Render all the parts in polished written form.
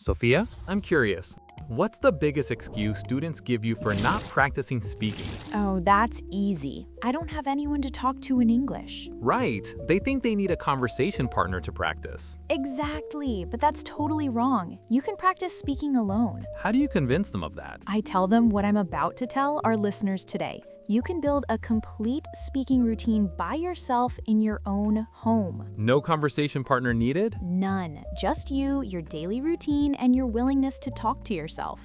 Sophia, I'm curious. What's the biggest excuse students give you for not practicing speaking? Oh, that's easy. I don't have anyone to talk to in English. Right, they think they need a conversation partner to practice. Exactly, but that's totally wrong. You can practice speaking alone. How do you convince them of that? I tell them what I'm about to tell our listeners today. You can build a complete speaking routine by yourself in your own home. No conversation partner needed? None. Just you, your daily routine, and your willingness to talk to yourself.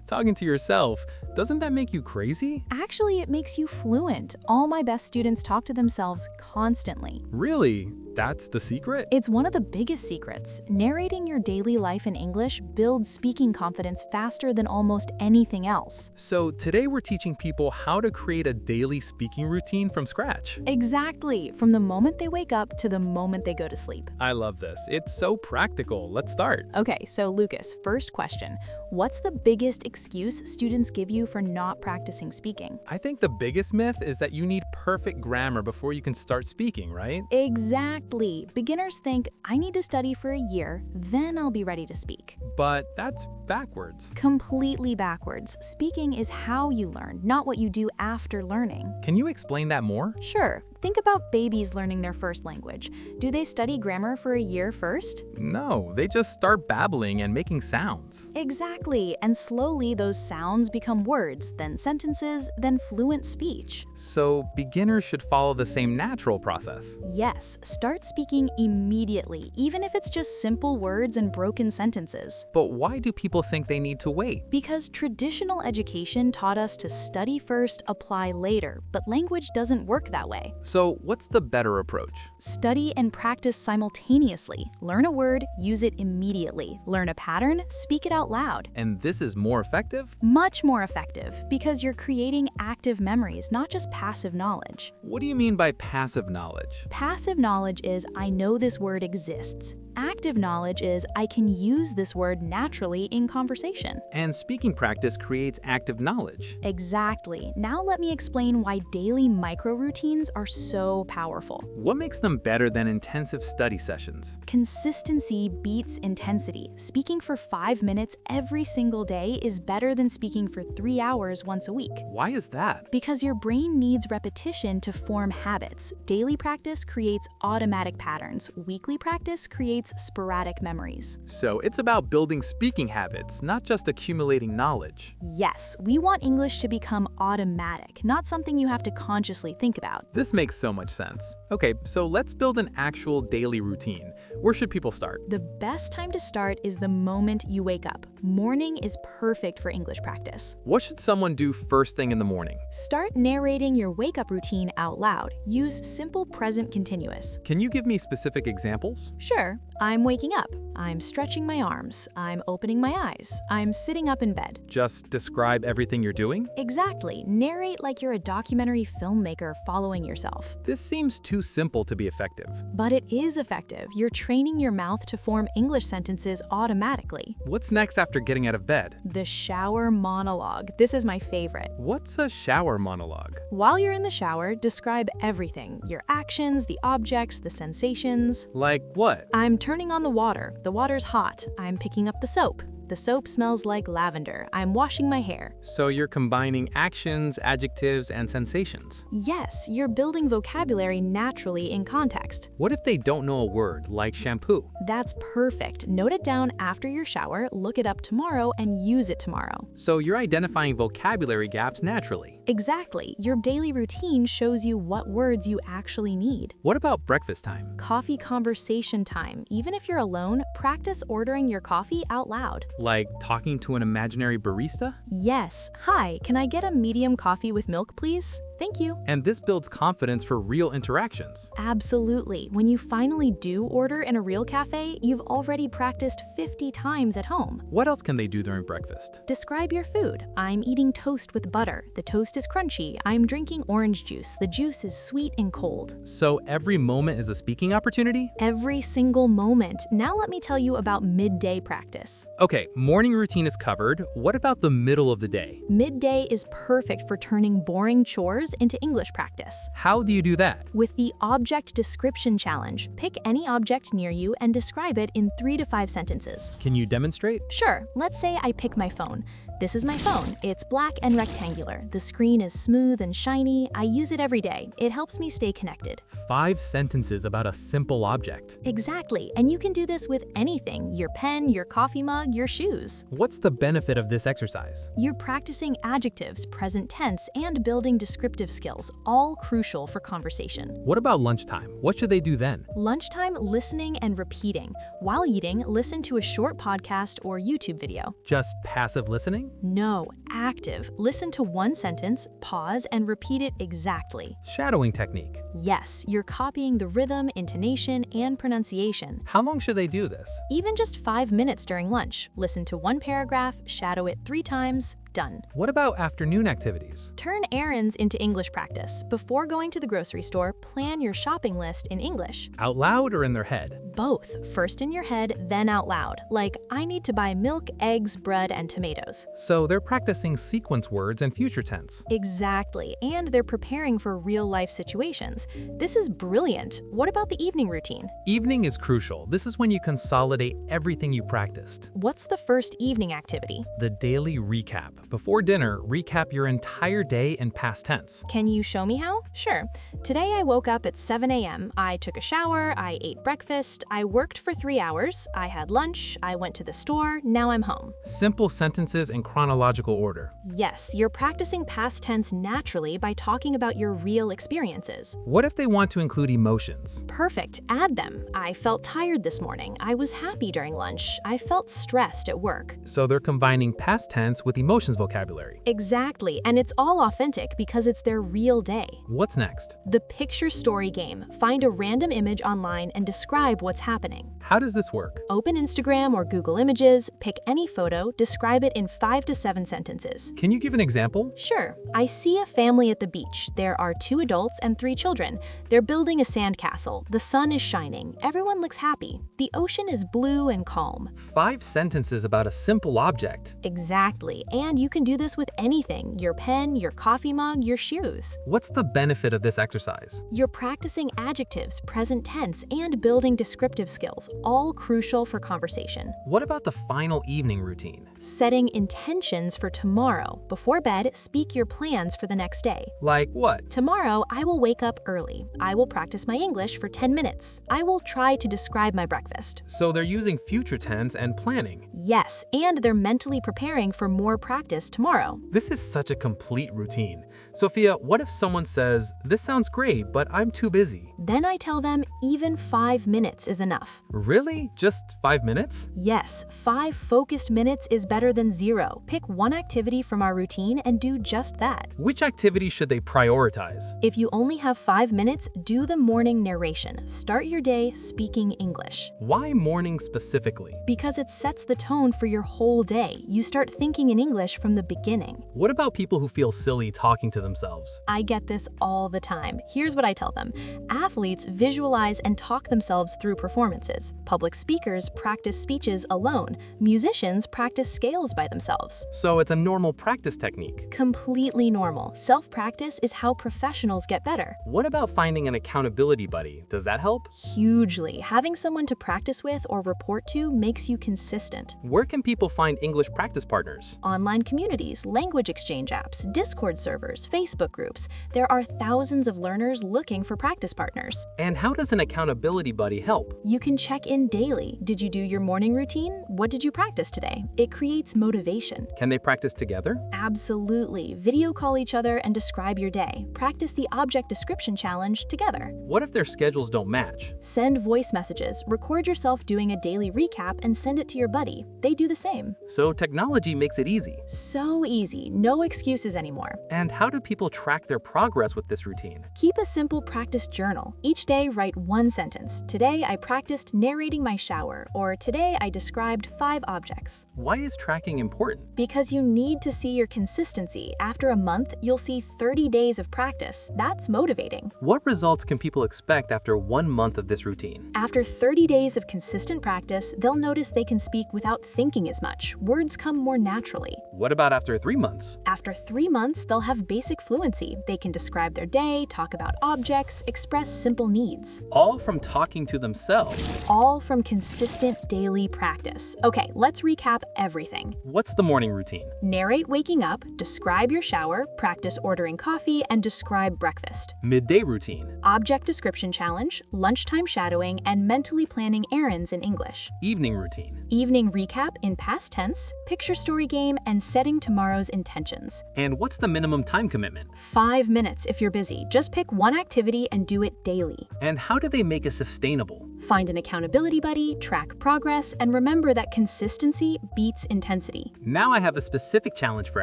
Talking to yourself, doesn't that make you crazy? Actually, it makes you fluent. All my best students talk to themselves constantly. Really? That's the secret? It's one of the biggest secrets. Narrating your daily life in English builds speaking confidence faster than almost anything else. So today we're teaching people how to create a daily speaking routine from scratch. Exactly, from the moment they wake up to the moment they go to sleep. I love this. It's so practical. Let's start. Okay, so Lucas, first question. What's the biggest excuse students give you for not practicing speaking? I think the biggest myth is that you need perfect grammar before you can start speaking, right? Exactly. Beginners think, I need to study for a year, then I'll be ready to speak. But that's backwards. Completely backwards. Speaking is how you learn, not what you do after learning. Can you explain that more? Sure. Think about babies learning their first language. Do they study grammar for a year first? No, they just start babbling and making sounds. Exactly, and slowly those sounds become words, then sentences, then fluent speech. So beginners should follow the same natural process. Yes, start speaking immediately, even if it's just simple words and broken sentences. But why do people think they need to wait? Because traditional education taught us to study first, apply later, but language doesn't work that way. So what's the better approach? Study and practice simultaneously. Learn a word, use it immediately. Learn a pattern, speak it out loud. And this is more effective? Much more effective, because you're creating active memories, not just passive knowledge. What do you mean by passive knowledge? Passive knowledge is, I know this word exists. Active knowledge is, I can use this word naturally in conversation. And speaking practice creates active knowledge. Exactly. Now let me explain why daily micro-routines are so powerful. What makes them better than intensive study sessions? Consistency beats intensity. Speaking for 5 minutes every single day is better than speaking for 3 hours once a week. Why is that? Because your brain needs repetition to form habits. Daily practice creates automatic patterns. Weekly practice creates sporadic memories. So it's about building speaking habits, not just accumulating knowledge. Yes, we want English to become automatic, not something you have to consciously think about. This makes so much sense. Okay, so let's build an actual daily routine. Where should people start? The best time to start is the moment you wake up. Morning is perfect for English practice. What should someone do first thing in the morning? Start narrating your wake-up routine out loud. Use simple present continuous. Can you give me specific examples? Sure, I'm waking up. I'm stretching my arms. I'm opening my eyes. I'm sitting up in bed. Just describe everything you're doing? Exactly. Narrate like you're a documentary filmmaker following yourself. This seems too simple to be effective. But it is effective. You're training your mouth to form English sentences automatically. What's next after getting out of bed? The shower monologue. This is my favorite. What's a shower monologue? While you're in the shower, describe everything. Your actions, the objects, the sensations. Like what? I'm turning on the water. The water's hot. I'm picking up the soap. The soap smells like lavender. I'm washing my hair. So you're combining actions, adjectives, and sensations. Yes, you're building vocabulary naturally in context. What if they don't know a word, like shampoo? That's perfect. Note it down after your shower, look it up tomorrow, and use it tomorrow. So you're identifying vocabulary gaps naturally. Exactly. Your daily routine shows you what words you actually need. What about breakfast time? Coffee conversation time. Even if you're alone, practice ordering your coffee out loud. Like talking to an imaginary barista? Yes. Hi, can I get a medium coffee with milk, please? Thank you. And this builds confidence for real interactions. Absolutely. When you finally do order in a real cafe, you've already practiced 50 times at home. What else can they do during breakfast? Describe your food. I'm eating toast with butter. The toast is crunchy. I'm drinking orange juice. The juice is sweet and cold. So every moment is a speaking opportunity? Every single moment. Now let me tell you about midday practice. Okay, morning routine is covered. What about the middle of the day? Midday is perfect for turning boring chores chores into English practice. How do you do that? With the Object Description Challenge, pick any object near you and describe it in 3 to 5 sentences. Can you demonstrate? Sure, let's say I pick my phone. This is my phone. It's black and rectangular. The screen is smooth and shiny. I use it every day. It helps me stay connected. 5 sentences about a simple object. Exactly, and you can do this with anything: your pen, your coffee mug, your shoes. What's the benefit of this exercise? You're practicing adjectives, present tense, and building descriptive skills, all crucial for conversation. What about lunchtime? What should they do then? Lunchtime, listening and repeating. While eating, listen to a short podcast or YouTube video. Just passive listening? No, active. Listen to one sentence, pause, and repeat it exactly. Shadowing technique. Yes, you're copying the rhythm, intonation, and pronunciation. How long should they do this? Even just 5 minutes during lunch. Listen to one paragraph, shadow it 3 times, done. What about afternoon activities? Turn errands into English practice. Before going to the grocery store, plan your shopping list in English. Out loud or in their head? Both. First in your head, then out loud. Like, I need to buy milk, eggs, bread, and tomatoes. So they're practicing sequence words and future tense. Exactly, and they're preparing for real-life situations. This is brilliant. What about the evening routine? Evening is crucial. This is when you consolidate everything you practiced. What's the first evening activity? The daily recap. Before dinner, recap your entire day in past tense. Can you show me how? Sure. Today I woke up at 7 a.m. I took a shower, I ate breakfast, I worked for 3 hours, I had lunch, I went to the store, now I'm home. Simple sentences in chronological order. Yes, you're practicing past tense naturally by talking about your real experiences. What if they want to include emotions? Perfect, add them. I felt tired this morning, I was happy during lunch, I felt stressed at work. So they're combining past tense with emotions vocabulary. Exactly, and it's all authentic because it's their real day. What's next? The picture story game. Find a random image online and describe what's happening. How does this work? Open Instagram or Google Images, pick any photo, describe it in 5 to 7 sentences. Can you give an example? Sure. I see a family at the beach. There are 2 adults and 3 children. They're building a sandcastle. The sun is shining. Everyone looks happy. The ocean is blue and calm. 5 sentences about a simple object. Exactly. And you can do this with anything: your pen, your coffee mug, your shoes. What's the benefit of this exercise? You're practicing adjectives, present tense, and building descriptive skills, all crucial for conversation. What about the final evening routine? Setting intentions for tomorrow. Before bed, speak your plans for the next day. Like what? Tomorrow, I will wake up early. I will practice my English for 10 minutes. I will try to describe my breakfast. So they're using future tense and planning. Yes, and they're mentally preparing for more practice tomorrow. This is such a complete routine. Sophia, what if someone says, "This sounds great, but I'm too busy"? Then I tell them even 5 minutes is enough. Really? Just 5 minutes? Yes, 5 focused minutes is better than 0. Pick one activity from our routine and do just that. Which activity should they prioritize? If you only have 5 minutes, do the morning narration. Start your day speaking English. Why morning specifically? Because it sets the tone for your whole day. You start thinking in English from the beginning. What about people who feel silly talking to themselves? I get this all the time. Here's what I tell them. Athletes visualize and talk themselves through performances. Public speakers practice speeches alone. Musicians practice scales by themselves. So it's a normal practice technique. Completely normal. Self-practice is how professionals get better. What about finding an accountability buddy? Does that help? Hugely. Having someone to practice with or report to makes you consistent. Where can people find English practice partners? Online communities, language exchange apps, Discord servers, Facebook groups. There are thousands of learners looking for practice partners. And how does an accountability buddy help? You can check in daily. Did you do your morning routine? What did you practice today? It creates motivation. Can they practice together? Absolutely. Video call each other and describe your day. Practice the object description challenge together. What if their schedules don't match? Send voice messages. Record yourself doing a daily recap and send it to your buddy. They do the same. So technology makes it easy. So easy. No excuses anymore. And how do people track their progress with this routine? Keep a simple practice journal. Each day, write one sentence. Today, I practiced narrating my shower, or today, I described 5 objects. Why is tracking important? Because you need to see your consistency. After a month, you'll see 30 days of practice. That's motivating. What results can people expect after 1 month of this routine? After 30 days of consistent practice, they'll notice they can speak without thinking as much. Words come more naturally. What about after 3 months? After 3 months, they'll have basic basic fluency. They can describe their day, talk about objects, express simple needs. All from talking to themselves. All from consistent daily practice. Okay, let's recap everything. What's the morning routine? Narrate waking up, describe your shower, practice ordering coffee, and describe breakfast. Midday routine. Object description challenge, lunchtime shadowing, and mentally planning errands in English. Evening routine. Evening recap in past tense, picture story game, and setting tomorrow's intentions. And what's the minimum time commitment? 5 minutes if you're busy. Just pick one activity and do it daily. And how do they make it sustainable? Find an accountability buddy, track progress, and remember that consistency beats intensity. Now I have a specific challenge for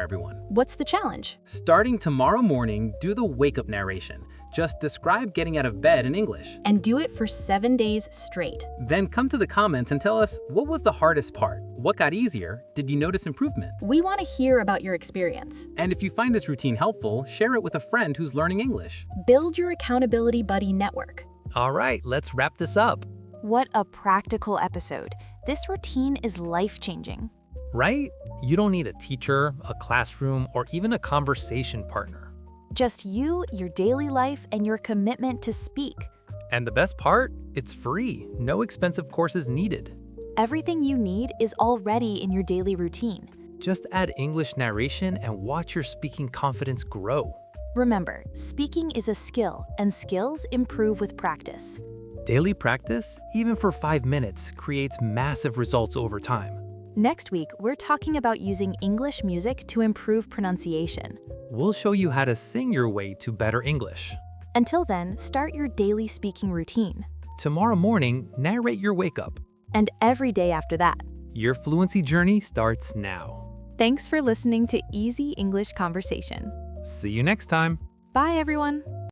everyone. What's the challenge? Starting tomorrow morning, do the wake-up narration. Just describe getting out of bed in English. And do it for 7 days straight. Then come to the comments and tell us, what was the hardest part? What got easier? Did you notice improvement? We want to hear about your experience. And if you find this routine helpful, share it with a friend who's learning English. Build your accountability buddy network. All right, let's wrap this up. What a practical episode. This routine is life-changing. Right? You don't need a teacher, a classroom, or even a conversation partner. Just you, your daily life, and your commitment to speak. And the best part? It's free. No expensive courses needed. Everything you need is already in your daily routine. Just add English narration and watch your speaking confidence grow. Remember, speaking is a skill, and skills improve with practice. Daily practice, even for 5 minutes, creates massive results over time. Next week, we're talking about using English music to improve pronunciation. We'll show you how to sing your way to better English. Until then, start your daily speaking routine. Tomorrow morning, narrate your wake-up. And every day after that. Your fluency journey starts now. Thanks for listening to Easy English Conversation. See you next time. Bye, everyone.